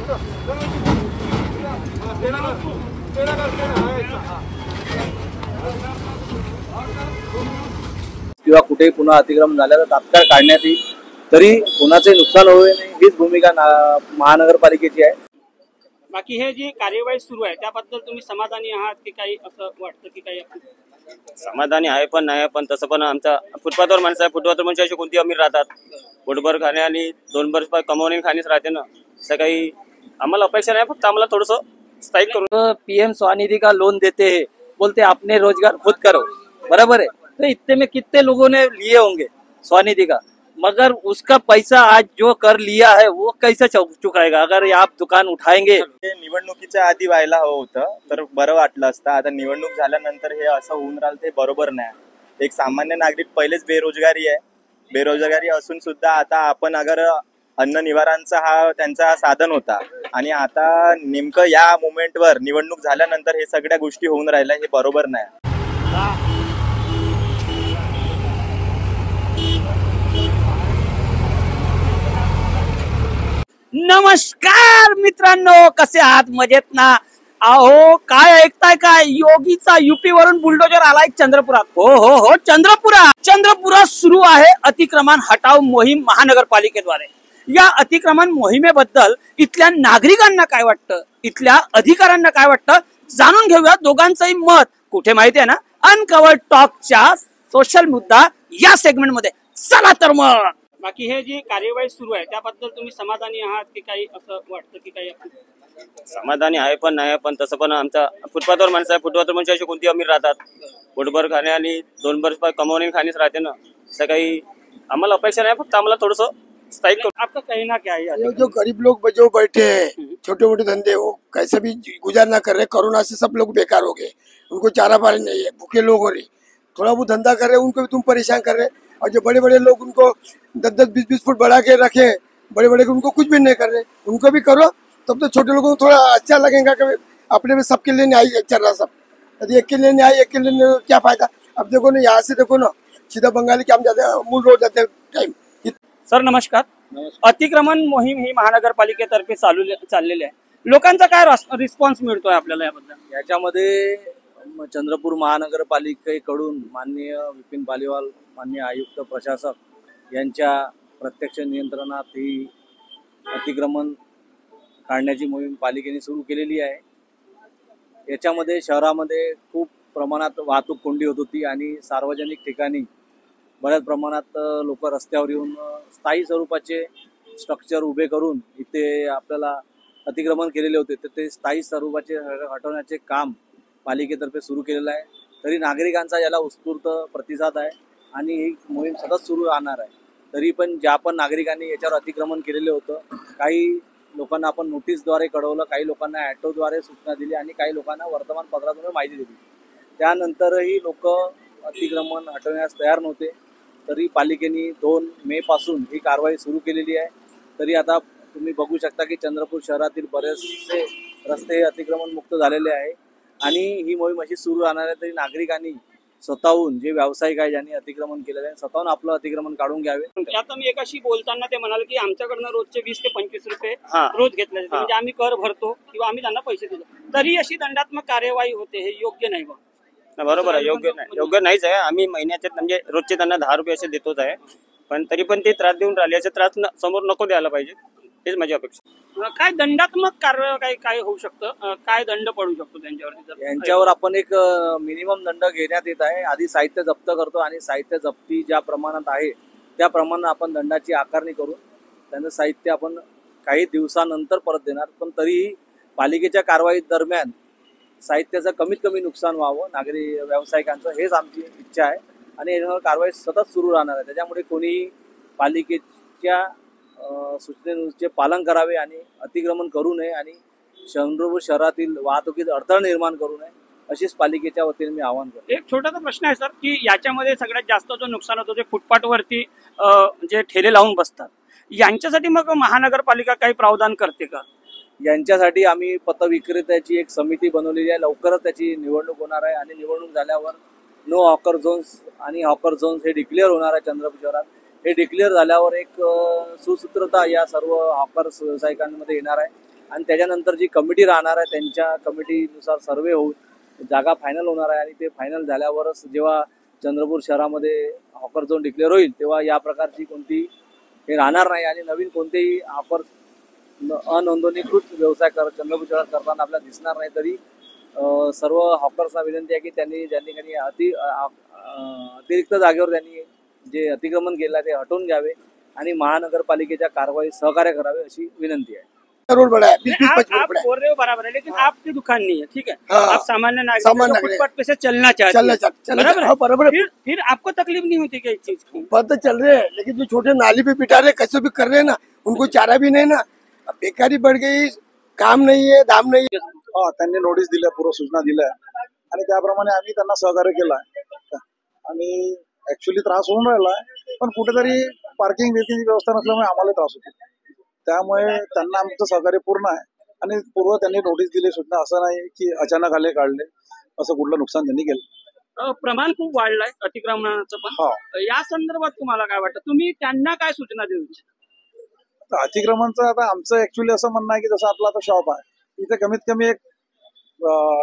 किंवा कुठेही पुन्हा अतिक्रमण झाल्यावर तात्काळ काढण्यात येईल, तरी कोणाचे नुकसान होऊ नये हीच भूमिका महानगरपालिकेची आहे। बाकी हे जी कार्यवाही सुरू आहे त्याबद्दल तुम्ही समाधानी आहात की काही असं वाटतं की काही? समाधानी आहे पण नाही पण तसं पण आमचा फुटपाथवर माणसं आहे, फुटपाथवर म्हणजे अशी कोणती अमीर राहतात, पोटभर खाणे आणि 2 वर्ष कमावणे खाणेच राहते ना, असं काही आम्हाला अपेक्षा नाही, फक्त आम्हाला थोडंसं स्थायिक करून। पीएम स्वनिधि का लोन देते हैं, बोलते आपने रोजगार खुद करो, बराबर है। तो इतने में कितने लोगों ने लिए होंगे स्वनिधि का, मगर उसका पैसा आज जो कर लिया है वो कैसे चुकाएगा? अगर आप दुकान उठाएंगे। निवडणुकीच्या आधी व्हायला हवं होतं तर बरं वाटलं असतं, आता निवडणूक झाल्यानंतर हे असं होऊन राहिलं ते बरोबर नाही। एक सामान्य नागरिक पहिलेच बेरोजगारी असून सुद्धा आता आपण अगर अन्न निवारांचा हा त्यांचा साधन होता आणि आता नेमकं या मोमेंटवर निवडणूक झाल्यानंतर हे सगळ्या गोष्टी होऊन राहिल्या, हे बरोबर नाही। नमस्कार मित्रांनो, कसे आहात? मजेत ना? अहो काय ऐकताय काय? योगीचा युपी वरून बुलडोजर आलाय चंद्रपुरात। हो चंद्रपुरात सुरू आहे अतिक्रमण हटाव मोहीम महानगरपालिकेद्वारे। या अतिक्रमण मोहिमेबद्दल इथल्या नागरिकांना काय वाटतं, इथल्या अधिकाऱ्यांना काय वाटतं, जाणून घेऊया दोघांचंही मत। कुठे माहिती आहे ना, अनकवर्ड टॉकच्या सोशल मुद्दा या सेगमेंट मध्ये। चला तर मग। बाकी हे जी कार्यवाही सुरू आहे त्याबद्दल तुम्ही समाधानी आहात की काही असं वाटतं की काही? समाधानी आहे पण नाही पण तसं पण आमचा फुटपाथवर माणसं आहे, फुटपाथवर म्हणजे अशी कोणती अमीर राहतात, पोटभर खाणे आणि 2 वर्ष कमावणे खाणेच राहते ना, असं काही आम्हाला अपेक्षा नाही, फक्त आम्हाला थोडंसं स्थायिक करून। आपका कहना क्या है? जो गरीब लोग जो बैठे हैं छोटे मोटे धंधे, वो कैसे भी गुजारना कर रहे, कोरोना से सब लोग बेकार हो गए, उनको चारा पानी नहीं है, भूखे लोग हो रहे, थोड़ा बहुत धंधा कर रहे उनको भी तुम परेशान कर रहे। और जो बड़े बड़े लोग उनको 10-10, 20-20 फुट बढ़ा के रखे, बड़े बड़े उनको कुछ भी नहीं कर रहे, उनको भी करो, तब तो छोटे लोगों को थोड़ा अच्छा लगेगा कि अपने में सबके लिए नहीं चल रहा सब। यदि एक के लिए नहीं आई, एक के लिए क्या फायदा? अब देखो ना, यहाँ से देखो ना, सीधा बंगाली के हम जाते हैं, मूल रोड जाते टाइम। सर नमस्कार। अतिक्रमण मोहीम ही महानगरपालिकेतर्फे चाललेली आहे, लोकांचा काय रिस्पॉन्स मिळतोय आपल्याला याबद्दल? याच्यामध्ये चंद्रपूर महानगरपालिकेकडून माननीय विपिन पालीवाल, माननीय आयुक्त प्रशासक यांच्या प्रत्यक्ष नियंत्रणात ही अतिक्रमण काढण्याची मोहीम पालिकेने सुरू केलेली आहे। याच्यामध्ये शहरामध्ये खूप प्रमाणात वाहतूक कोंडी होत होती आणि सार्वजनिक ठिकाणी बऱ्याच प्रमाणात लोक रस्त्यावर येऊन स्थायी स्वरूपाचे स्ट्रक्चर उभे करून इथे आपल्याला अतिक्रमण केलेले होते, तर ते स्थायी स्वरूपाचे हटवण्याचे काम पालिकेतर्फे सुरू केलेलं आहे। तरी नागरिकांचा याला उत्स्फूर्त प्रतिसाद आहे आणि ही मोहीम सतत सुरू राहणार आहे। तरी पण ज्या पण नागरिकांनी याच्यावर अतिक्रमण केलेलं होतं, काही लोकांना आपण नोटीसद्वारे कळवलं, काही लोकांना ॲटोद्वारे सूचना दिली आणि काही लोकांना वर्तमानपत्रातून माहिती दिली, त्यानंतरही लोक अतिक्रमण हटवण्यास तयार नव्हते। तरी पालिकेने 2 मे पासून ही कारवाई सुरू केलेली आहे। तरी आता तुम्ही बघू शकता की चंद्रपूर शहरातील बरेचसे रस्ते हे अतिक्रमण मुक्त झालेले आहे आणि ही मोहीम अशी सुरू राहणार आहे। तरी नागरिकांनी स्वतःहून, जे व्यावसायिक आहे ज्यांनी अतिक्रमण केलेलं आहे, स्वतःहून आपलं अतिक्रमण काढून घ्यावे। आता मी एकाशी बोलताना ते म्हणाले की आमच्याकडनं रोजचे 20 ते 25 रुपये रोज घेतले जाते, म्हणजे आम्ही कर भरतो किंवा आम्ही त्यांना पैसे देतो, तरी अशी दंडात्मक कार्यवाही होते, हे योग्य नाही बा? बरोबर आहे, योग्य नाहीच आहे। आम्ही महिन्याचे म्हणजे रोजचे त्यांना 10 रुपये असे देतोच आहे, पण तरी पण ते त्रास देऊन राहिले, असे त्रास समोर नको द्यायला पाहिजे, हेच माझी अपेक्षा। काय दंडात्मक कारवाई काय होऊ शकतं, काय दंड पडू शकतो त्यांच्यावर? यांच्यावर आपण एक मिनिमम दंड घेण्यात येत आहे। आधी साहित्य जप्त करतो आणि साहित्य जप्ती ज्या प्रमाणात आहे त्या प्रमाणात आपण दंडाची आकारणी करून त्यांचं साहित्य आपण काही दिवसानंतर परत देणार। पण तरीही पालिकेच्या कारवाई दरम्यान साहित्याचं कमीत कमी नुकसान व्हावं व्यावसायिकांचं, हेच आमची इच्छा आहे आणि याच्यावर कारवाई सतत सुरू राहणार आहे। त्याच्यामुळे कोणीही पालिकेच्या सूचनेचे पालन करावे आणि अतिक्रमण करू नये आणि चंद्रपूर शहरातील वाहतुकीत अडथळा निर्माण करू नये, अशीच पालिकेच्या वतीने मी आवाहन करतो। एक छोटासा प्रश्न आहे सर, की याच्यामध्ये सगळ्यात जास्त जो नुकसान होतो ते फुटपाथवरती जे ठेले लावून बसतात, यांच्यासाठी मग महानगरपालिका काही प्रावधान करते का? यांच्यासाठी आम्ही पथविक्रेत्याची एक समिती बनवलेली आहे, लवकरच त्याची निवडणूक होणार आहे आणि निवडणूक झाल्यावर नो हॉकर झोन्स आणि हॉकर झोन्स हे डिक्लेअर होणार आहे चंद्रपूर शहरात। हे डिक्लेअर झाल्यावर एक सुसूत्रता या सर्व हॉकर्स व्यावसायिकांमध्ये येणार आहे आणि त्याच्यानंतर जी कमिटी राहणार आहे त्यांच्या कमिटीनुसार सर्वे होऊन जागा फायनल होणार आहे आणि ते फायनल झाल्यावरच जेव्हा चंद्रपूर शहरामध्ये हॉकर झोन डिक्लेअर होईल तेव्हा या प्रकारची कोणती हे राहणार नाही आणि नवीन कोणतेही हॉकर अनोंदणीकृत व्यवसाय चंद्रपूर शहरात करताना आपल्याला दिसणार नाही. तरी सर्व हॉकर्सना विनंती आहे की त्यांनी ज्यांनी काही अतिरिक्त जागेवर त्यांनी जे अतिक्रमण केलं आहे ते हटवून घ्यावे आणि महानगरपालिकेच्या कारवाई सहकार्य करावे अशी विनंती आहे. रोड बड़ा है, 20-25 आप फुट बड़ा है। बोल रहे हो बराबर है, लेकिन आपकी दुकान नहीं है, ठीक है? हाँ। आप सामान्य नागरिक सामान्य जो नागरिक। फुटपाथ पे से चलना चाहते हैं, बराबर है? हाँ, बराबर है। फिर आपको तकलीफ नहीं होती क्या इस चीज की? पता चल रहे हैं, लेकिन जो छोटे नाली पे बिठा रहे कैसे भी कर रहे हैं ना, उनको चारा भी नहीं ना, अब बेकारी बढ़ गई, काम नहीं है, दाम नहीं है। त्यांनी नोटीस दिल्या, पूर्व सूचना दिल्या आणि त्याप्रमाणे आम्ही त्यांना सहकार्य केलं आहे. आणि ऍक्च्युली त्रास होऊन राहिला आहे, पण कुठेतरी पार्किंग बिर्किंगची व्यवस्था नसल्यामुळे आम्हाला त्रास होतो. त्यामुळे त्यांना आमचं सहकार्य पूर्ण आहे आणि पूर्व त्यांनी नोटीस दिली सुद्धा. असं नाही की अचानक आले काढले, असं कुठलं नुकसान त्यांनी केलं. प्रमाण खूप वाढलंय अतिक्रमणाचं पण. हो. या संदर्भात तुम्हाला काय वाटतं? तुम्ही त्यांना काय सूचना देऊ इच्छिता? अतिक्रमणचं आता आमचं ऍक्च्युली असं म्हणणं आहे की जसं आपलं आता शॉप आहे, इथे कमीत कमी एक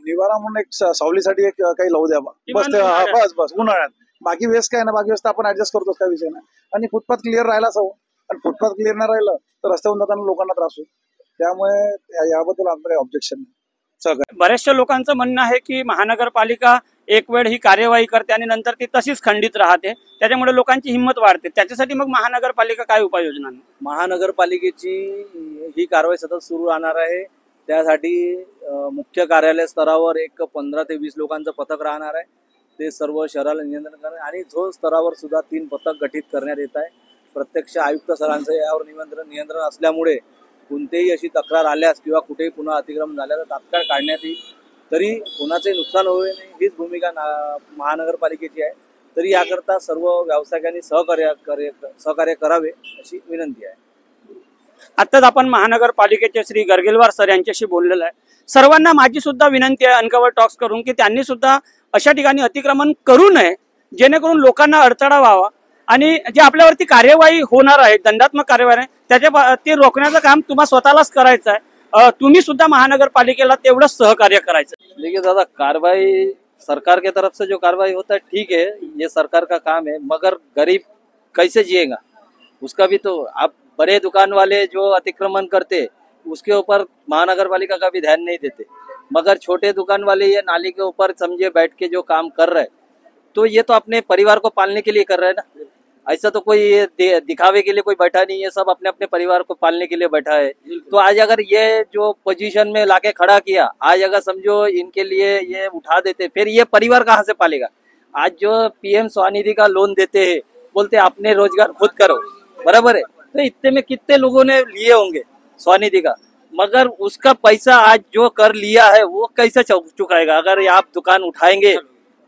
निवारा म्हणून एक सावलीसाठी एक काही लावू द्या बस. बस उन्हाळ्यात. बाकी वेळेस काय ना, बाकी वेळेस आपण ऍडजस्ट करतो, काय विषय नाही. आणि फुटपाथ क्लिअर राहिलाच हवं, आणि फुटपाथ क्लिअर नाही राहिलं तर रस्त्यावरून जाताना लोकांना त्रास होईल. त्यामुळे याबद्दल आमचं काही ऑब्जेक्शन नाही. बऱ्याचशा लोकांचं म्हणणं आहे की महानगरपालिका एक वेळ ही कार्यवाही करते आणि नंतर ती तशीच खंडित राहते, त्याच्यामुळे लोकांची हिंमत वाढते. त्याच्यासाठी मग महानगरपालिका काय उपाययोजना? महानगरपालिकेची ही कारवाई सतत सुरू राहणार आहे. त्यासाठी मुख्य कार्यालय स्तरावर एक 15 ते 20 लोकांचं पथक राहणार आहे. ते सर्व शहराला नियंत्रण करणार आणि झोन स्तरावर सुद्धा 3 पथक गठीत करण्यात येत आहे. प्रत्यक्ष आयुक्त सरांचं यावर नियंत्रण असल्यामुळे कोणतेही अशी तक्रार आल्यास किंवा कुठेही पुन्हा अतिक्रमण झाल्यास तात्काळ काढण्यात येईल. तरी कोणाचंही नुकसान होऊ नये हीच भूमिका महानगरपालिकेची आहे. तरी याकरता सर्व व्यावसायिकांनी सहकार्य करावे अशी विनंती आहे. आताच आपण महानगरपालिकेचे श्री गर्गेलवार सर यांच्याशी बोललेलं आहे. सर्वांना माझी सुद्धा विनंती आहे अनकवर टॉक्स करून की त्यांनी सुद्धा अशा ठिकाणी अतिक्रमण करू नये, जेणेकरून लोकांना अडथळा व्हावा आणि जे आपल्यावरती कार्यवाही होणार आहे, दंडात्मक कार्यवाही आहे, त्याच्या ते रोखण्याचं काम तुम्हाला स्वतःलाच करायचं आहे. तुम्ही सुद्धा महानगरपालिकेला तेवढंच सहकार्य करायचं. देखिए दादा, कार्रवाई सरकार के तरफ से जो कार्रवाई होता है ठीक है, ये सरकार का काम है, मगर गरीब कैसे जिएगा उसका भी तो आप बड़े दुकान वाले जो अतिक्रमण करते उसके ऊपर महानगरपालिका का भी ध्यान नहीं देते, मगर छोटे दुकान वाले ये नाली के ऊपर समझे बैठ के जो काम कर रहे तो ये तो अपने परिवार को पालने के लिए कर रहे हैं ना. ऐसा तो कोई ये दिखावे के लिए कोई बैठा नहीं है, सब अपने अपने परिवार को पालने के लिए बैठा है. तो आज अगर ये जो पोजीशन में लाके खड़ा किया, आज अगर समझो इनके लिए ये उठा देते, फिर ये परिवार कहाँ से पालेगा? आज जो पीएम स्वनिधि का लोन देते हैं, बोलते अपने रोजगार खुद करो, बराबर है, तो इतने में कितने लोगों ने लिए होंगे स्वनिधि का, मगर उसका पैसा आज जो कर लिया है वो कैसे चुकाएगा? अगर आप दुकान उठाएंगे,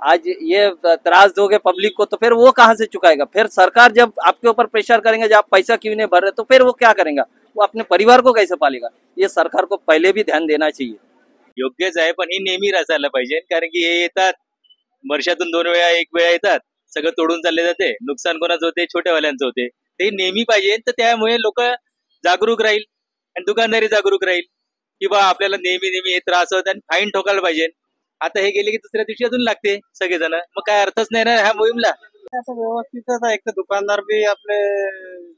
आज ये त्रास दोगे पब्लिक को, तो फिर वो कहाँ से चुकाएगा? फिर सरकार जब आपके ऊपर प्रेशर करेंगे, जब आप पैसा क्यों नहीं भर रहे, तो फिर वो क्या करेगा? वो अपने परिवार को कैसे पालेगा? ये सरकार को पहले भी ध्यान देना चाहिए. योग्यच आहे, पण ही नेहमी रचायला पाहिजे, कारण की हे येतात वर्षातून 2 वेळा 1 वेळा येतात, सगळं तोडून चालले जाते, नुकसान कोणाचं होते? छोट्यावाल्यांचं होते. ते नेहमी पाहिजे, तर त्यामुळे लोक जागरूक राहील आणि दुकानदारी जागरूक राहील की बा आपल्याला नेहमी नेहमी हे त्रास होत आणि फाईन ठोकायला पाहिजे. आता हे गेले की दुसऱ्या दिवशी अजून लागते सगळेजण, मग काय अर्थच नाही ना ह्या मोहीमला. असं व्यवस्थितच आहे. एक तर दुकानदार बी आपले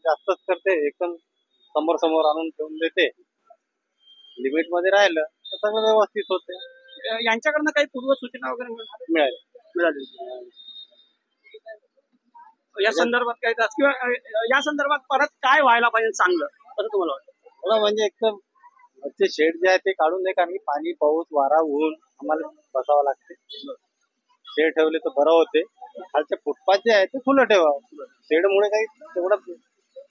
जास्तच करते, एकदम समोर समोर आणून ठेवून देते. लिमिट मध्ये राहिलं तर सगळं व्यवस्थित होते. यांच्याकडनं काही पूर्व सूचना वगैरे मिळाली या संदर्भात काही किंवा या संदर्भात परत काय व्हायला पाहिजे चांगलं असं तुम्हाला वाटतं? थोडं म्हणजे एकदम वरचे शेड जे आहे ते काढून दे, कारण की पाणी पाऊस वारा ऊन आम्हाला बसावं लागते. शेड ठेवले तर बरं होते. खालचे फुटपाथ जे आहे ते खुलं ठेवावं. शेडमुळे काही तेवढं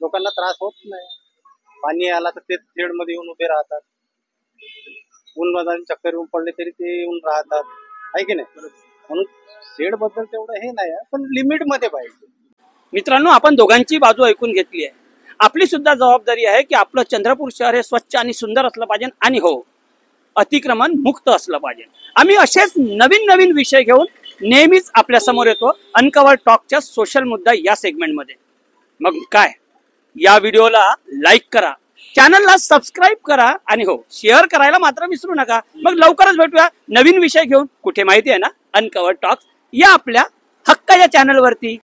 लोकांना त्रास होत नाही. पाणी आला तर ते शेड मध्ये येऊन उभे राहतात. ऊन मध्ये चक्कर येऊन पडले तरी ते येऊन राहतात, आहे की नाही? म्हणून शेड बद्दल तेवढं हे नाही, पण लिमिट मध्ये पाहिजे. मित्रांनो, आपण दोघांची बाजू ऐकून घेतली आहे. आपली सुद्धा जबाबदारी आहे की आपलं चंद्रपूर शहर हे स्वच्छ आणि सुंदर असलं पाहिजे आणि हो, अतिक्रमण मुक्त असलं पाहिजे. आम्ही असेच नवीन नवीन विषय घेऊन नेहमीच आपल्या समोर येतो अनकवर टॉकच्या सोशल मुद्दा या सेगमेंटमध्ये. मग काय, या व्हिडिओला लाईक करा, चॅनलला सबस्क्राईब करा आणि हो शेअर करायला मात्र विसरू नका. मग लवकरच भेटूया नवीन विषय घेऊन. कुठे माहिती आहे ना, अनकवर टॉक्स या आपल्या हक्काच्या चॅनलवरती.